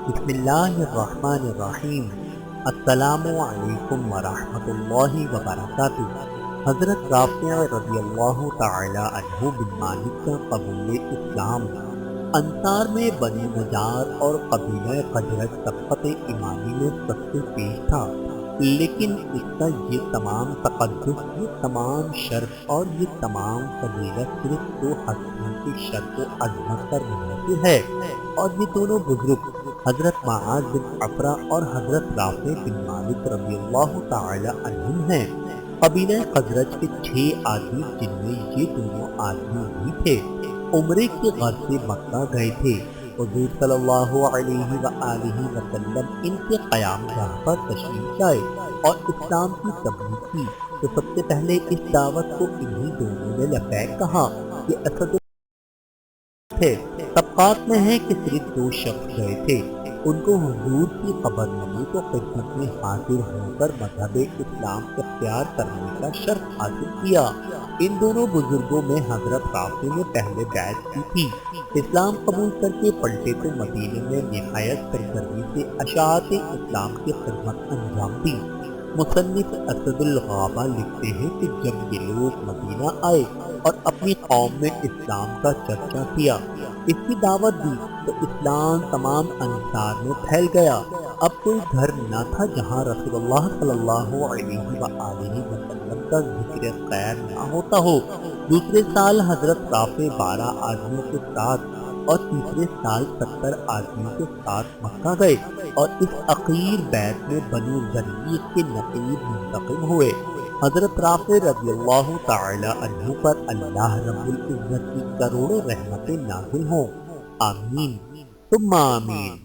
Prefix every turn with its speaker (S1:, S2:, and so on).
S1: بسم اللہ الرحمن الرحیم۔ السلام علیکم ورحمۃ اللہ وبرکاتہ۔ حضرت رافع رضی اللہ تعالی عنہ بن مالک کا قبول اسلام انصار میں بنی نجار اور قبیلہ خزرج طبقت ایمانی میں سب سے پیش تھا، لیکن اس کا یہ تمام تقدس، یہ تمام شرف اور یہ تمام فضیلت صرف دو ہستیوں کی شرف و عظمت پر منحصر ہے، اور یہ دونوں بزرگ حضرت معاذ بن عفرہ اور حضرت رافع بن مالک رضی اللہ تعالی عنہم ہیں۔ قبیلہ خزرج کے 6 آدمی، جن میں یہ دونوں آدمی بھی تھے، عمرے کے غرض سے مکہ گئے تھے۔ حضور صلی اللہ علیہ وآلہ وسلم ان کے قیام گاہ پر تشریف لائے اور اسلام کی تبلیغ کی، تو سب سے پہلے اس دعوت کو انہی دونوں نے لبیک کہا کہ اسد تھے۔ طبقات میں ہے کہ صرف 2 شخص گئے تھے، ان کو حضور کی خبر ملی تو خدمت میں حاضر ہو کر مذہب اسلام اختیار کرنے کا شرف حاصل کیا۔ ان دونوں بزرگوں میں حضرت رافع نے پہلے بیعت کی تھی، اسلام قبول کر کے پلٹے تو مدینے میں نہایت سرگرمی سے اشاعت اسلام کی خدمت انجام دی۔ مصنف اسد الغابہ لکھتے ہیں کہ جب یہ لوگ مدینہ آئے اور اپنی قوم میں اسلام کا چرچا کیا، اس کی دعوت دی، تو اسلام تمام انصار میں پھیل گیا۔ اب کوئی گھر نہ تھا جہاں رسول اللہ صلی اللہ علیہ وآلہ وسلم کا ذکر خیر نہ ہوتا ہو۔ دوسرے سال حضرت رافع 12 آدمیوں کے ساتھ اور تیسرے سال 70 آدمیوں کے ساتھ مکہ گئے، اور اس اخیر بیعت میں بنو ذریق کے نقیب منتخب ہوئے۔ حضرت رافع رضی اللہ تعالی عنہ پر اللہ رب العزت کی کروڑوں رحمتیں نازل ہوں، آمین ثم آمین۔